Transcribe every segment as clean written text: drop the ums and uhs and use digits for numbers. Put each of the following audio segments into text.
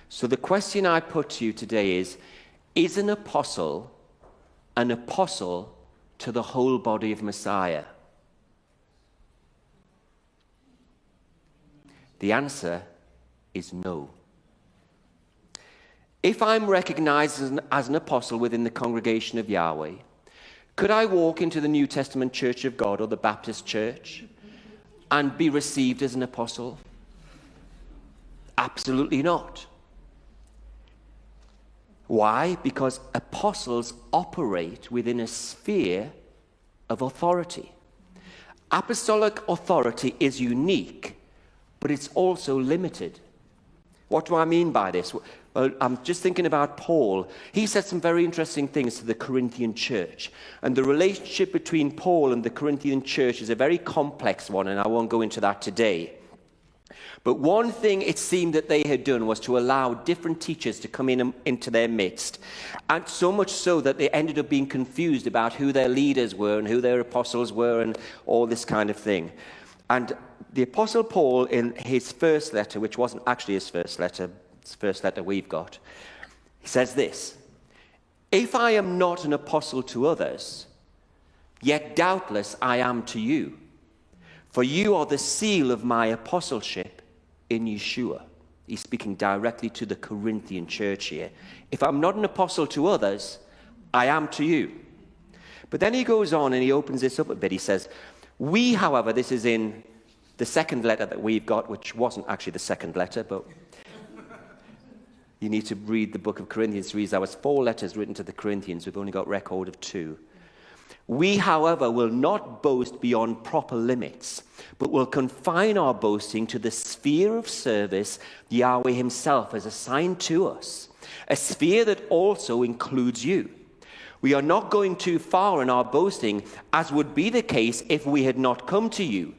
So the question I put to you today is an apostle to the whole body of Messiah? The answer is no. If I'm recognized as an apostle within the congregation of Yahweh, could I walk into the New Testament Church of God or the Baptist Church and be received as an apostle? Absolutely not. Why? Because apostles operate within a sphere of authority. Apostolic authority is unique, but it's also limited. What do I mean by this? Well, I'm just thinking about Paul. He said some very interesting things to the Corinthian church. And the relationship between Paul and the Corinthian church is a very complex one, and I won't go into that today. But one thing it seemed that they had done was to allow different teachers to come into their midst. And so much so that they ended up being confused about who their leaders were and who their apostles were and all this kind of thing. And the Apostle Paul, in his first letter, which wasn't actually his first letter, it's the first letter we've got, he says this: "If I am not an apostle to others, yet doubtless I am to you. For you are the seal of my apostleship in Yeshua." He's speaking directly to the Corinthian church here. If I'm not an apostle to others, I am to you. But then he goes on and he opens this up a bit. He says, "We, however," this is in the second letter that we've got, which wasn't actually the second letter, but you need to read the book of Corinthians to read. There was 4 letters written to the Corinthians. We've only got record of 2. "We, however, will not boast beyond proper limits, but will confine our boasting to the sphere of service Yahweh himself has assigned to us, a sphere that also includes you. We are not going too far in our boasting, as would be the case if we had not come to you.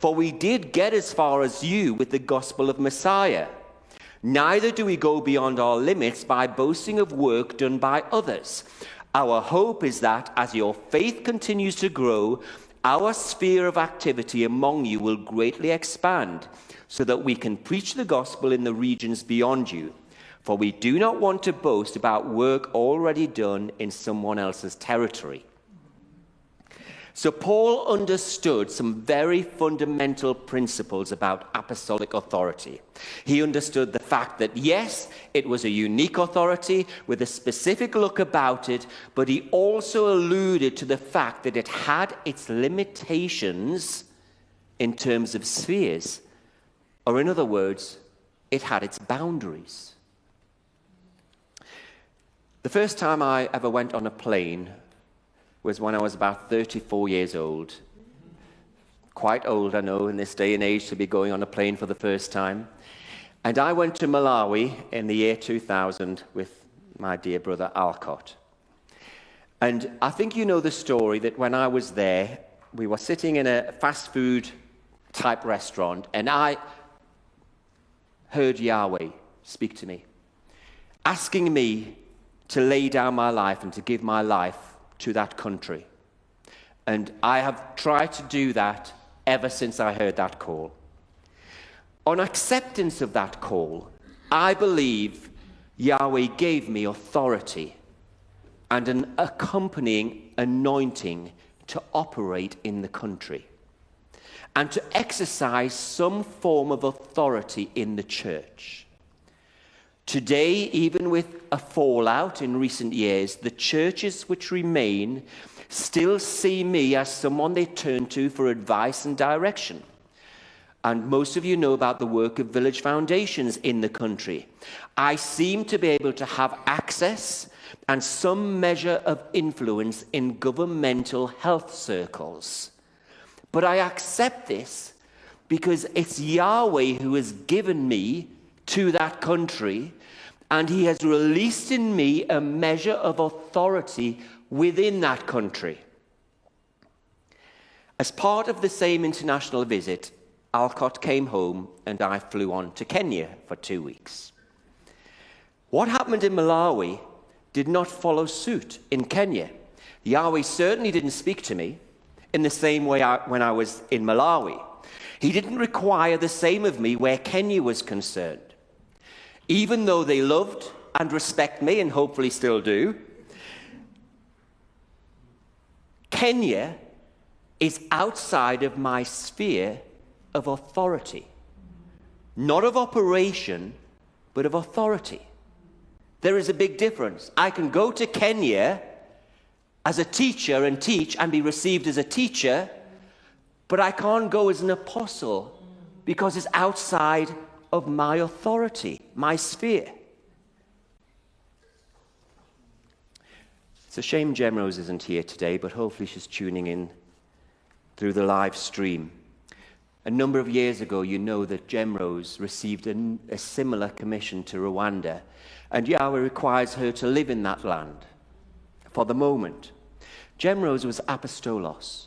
For we did get as far as you with the gospel of Messiah. Neither do we go beyond our limits by boasting of work done by others. Our hope is that as your faith continues to grow, our sphere of activity among you will greatly expand, so that we can preach the gospel in the regions beyond you. For we do not want to boast about work already done in someone else's territory." So Paul understood some very fundamental principles about apostolic authority. He understood the fact that, yes, it was a unique authority with a specific look about it, but he also alluded to the fact that it had its limitations in terms of spheres, or in other words, it had its boundaries. The first time I ever went on a plane was when I was about 34 years old. Quite old, I know, in this day and age to be going on a plane for the first time. And I went to Malawi in the year 2000 with my dear brother Alcott. And I think you know the story that when I was there, we were sitting in a fast food type restaurant, and I heard Yahweh speak to me, asking me to lay down my life and to give my life to that country. And I have tried to do that ever since I heard that call. On acceptance of that call, I believe Yahweh gave me authority and an accompanying anointing to operate in the country and to exercise some form of authority in the church. Today, even with a fallout in recent years, the churches which remain still see me as someone they turn to for advice and direction. And most of you know about the work of Village Foundations in the country. I seem to be able to have access and some measure of influence in governmental health circles. But I accept this because it's Yahweh who has given me to that country, and he has released in me a measure of authority within that country. As part of the same international visit, Alcott came home and I flew on to Kenya for 2 weeks. What happened in Malawi did not follow suit in Kenya. Yahweh certainly didn't speak to me in the same way when I was in Malawi. He didn't require the same of me where Kenya was concerned. Even though they loved and respect me, and hopefully still do, Kenya is outside of my sphere of authority. Not of operation, but of authority. There is a big difference. I can go to Kenya as a teacher and teach and be received as a teacher, but I can't go as an apostle because it's outside of my authority, my sphere. It's a shame Gemrose isn't here today, but hopefully she's tuning in through the live stream. A number of years ago, you know that Gemrose received a similar commission to Rwanda, and Yahweh requires her to live in that land for the moment. Gemrose was apostolos.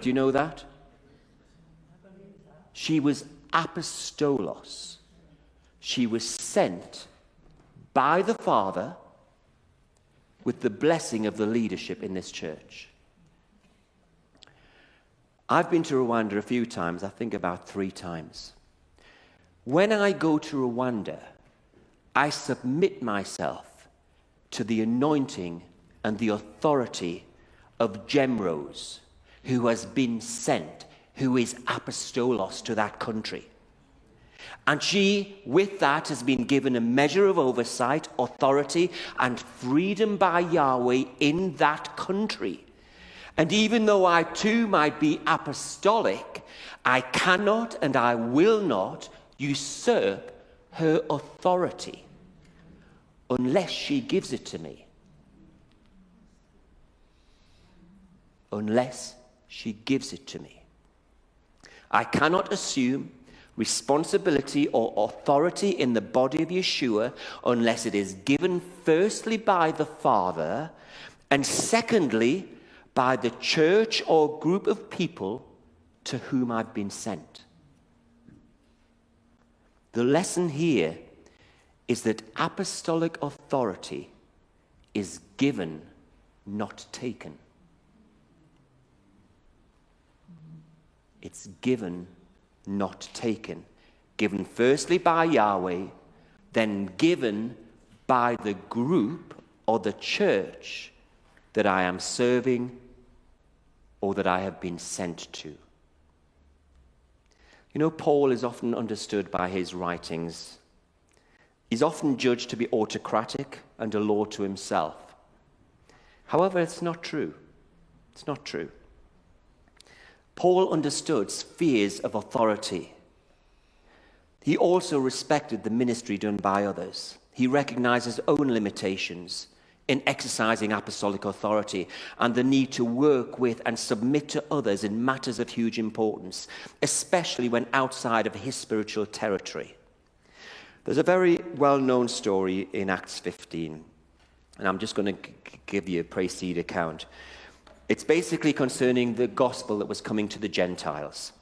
Do you know that? She was apostolos. She was sent by the Father with the blessing of the leadership in this church. I've been to Rwanda a few times, I think about 3 times. When I go to Rwanda, I submit myself to the anointing and the authority of Gemrose, who has been sent, who is apostolos to that country. And she, with that, has been given a measure of oversight, authority, and freedom by Yahweh in that country. And even though I too might be apostolic, I cannot and I will not usurp her authority unless she gives it to me. Unless she gives it to me. I cannot assume responsibility or authority in the body of Yeshua unless it is given firstly by the Father and secondly by the church or group of people to whom I've been sent. The lesson here is that apostolic authority is given, not taken. It's given, not taken. Given firstly by Yahweh, then given by the group or the church that I am serving or that I have been sent to. You know, Paul is often understood by his writings. He's often judged to be autocratic and a law to himself. However, it's not true. It's not true. Paul understood spheres of authority. He also respected the ministry done by others. He recognized his own limitations in exercising apostolic authority and the need to work with and submit to others in matters of huge importance, especially when outside of his spiritual territory. There's a very well-known story in Acts 15, and I'm just going to give you a preceding account. It's basically concerning the gospel that was coming to the Gentiles,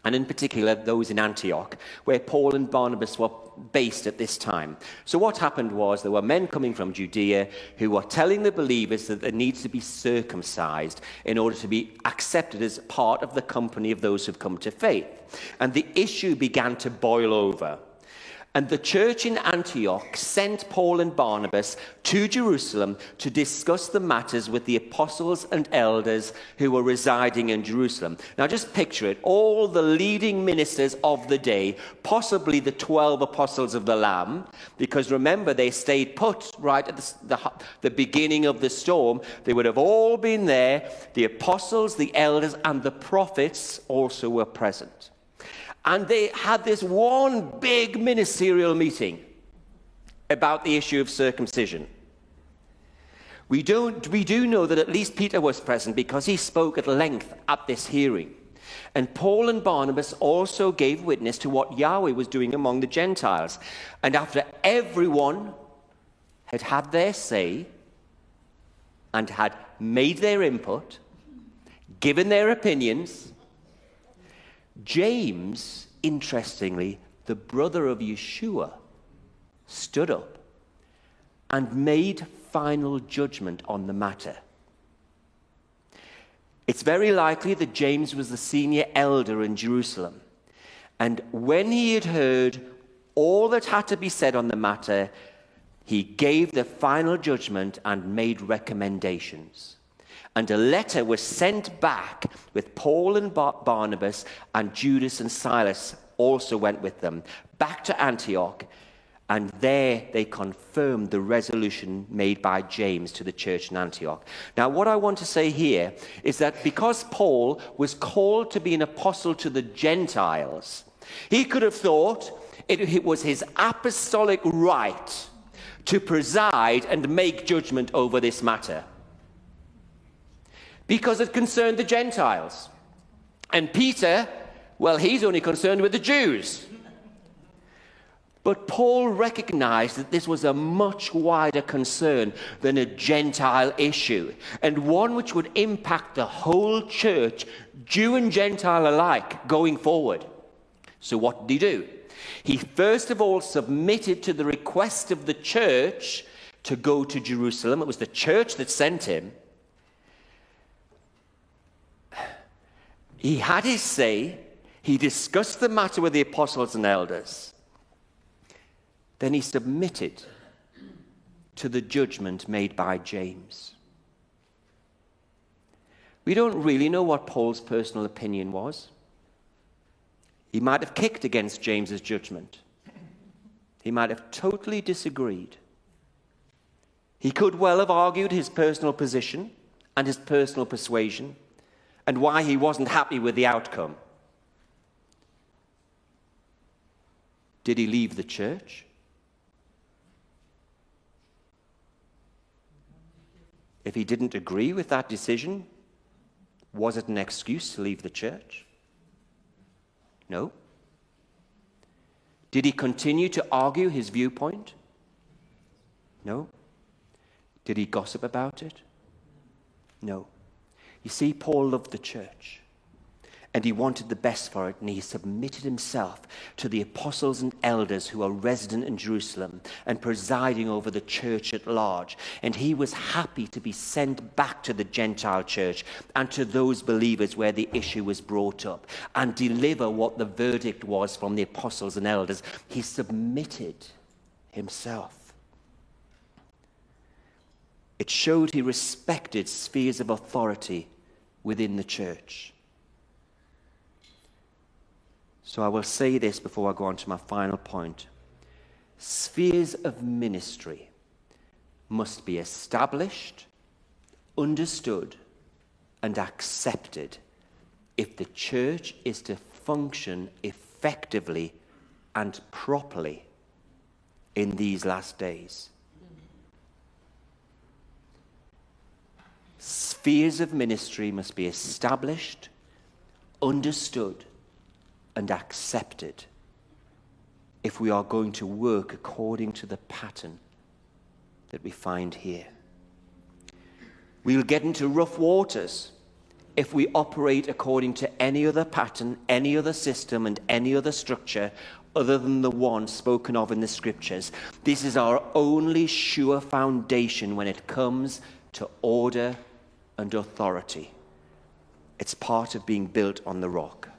and in particular those in Antioch, where Paul and Barnabas were based at this time. So what happened was there were men coming from Judea who were telling the believers that they needs to be circumcised in order to be accepted as part of the company of those who've come to faith. And the issue began to boil over. And the church in Antioch sent Paul and Barnabas to Jerusalem to discuss the matters with the apostles and elders who were residing in Jerusalem. Now just picture it, all the leading ministers of the day, possibly the 12 apostles of the Lamb, because remember they stayed put right at the beginning of the storm. They would have all been there. The apostles, the elders, and the prophets also were present. And they had this one big ministerial meeting about the issue of circumcision. We do know that at least Peter was present because he spoke at length at this hearing. And Paul and Barnabas also gave witness to what Yahweh was doing among the Gentiles. And after everyone had had their say and had made their input, given their opinions, James, interestingly, the brother of Yeshua, stood up and made final judgment on the matter. It's very likely that James was the senior elder in Jerusalem. And when he had heard all that had to be said on the matter, he gave the final judgment and made recommendations. And a letter was sent back with Paul and Barnabas, and Judas and Silas also went with them, back to Antioch. And there they confirmed the resolution made by James to the church in Antioch. Now, what I want to say here is that because Paul was called to be an apostle to the Gentiles, he could have thought it was his apostolic right to preside and make judgment over this matter, because it concerned the Gentiles. And Peter, well, he's only concerned with the Jews. But Paul recognized that this was a much wider concern than a Gentile issue, and one which would impact the whole church, Jew and Gentile alike, going forward. So what did he do? He first of all submitted to the request of the church to go to Jerusalem. It was the church that sent him. He had his say. He discussed the matter with the apostles and elders. Then he submitted to the judgment made by James. We don't really know what Paul's personal opinion was. He might have kicked against James's judgment. He might have totally disagreed. He could well have argued his personal position and his personal persuasion and why he wasn't happy with the outcome. Did he leave the church? If he didn't agree with that decision, was it an excuse to leave the church? No. Did he continue to argue his viewpoint? No. Did he gossip about it? No. You see, Paul loved the church, and he wanted the best for it, and he submitted himself to the apostles and elders who are resident in Jerusalem and presiding over the church at large. And he was happy to be sent back to the Gentile church and to those believers where the issue was brought up and deliver what the verdict was from the apostles and elders. He submitted himself. It showed he respected spheres of authority within the church. So I will say this before I go on to my final point. Spheres of ministry must be established, understood, and accepted if the church is to function effectively and properly in these last days. Spheres of ministry must be established, understood, and accepted if we are going to work according to the pattern that we find here. We'll get into rough waters if we operate according to any other pattern, any other system, and any other structure other than the one spoken of in the scriptures. This is our only sure foundation when it comes to order and authority. It's part of being built on the rock.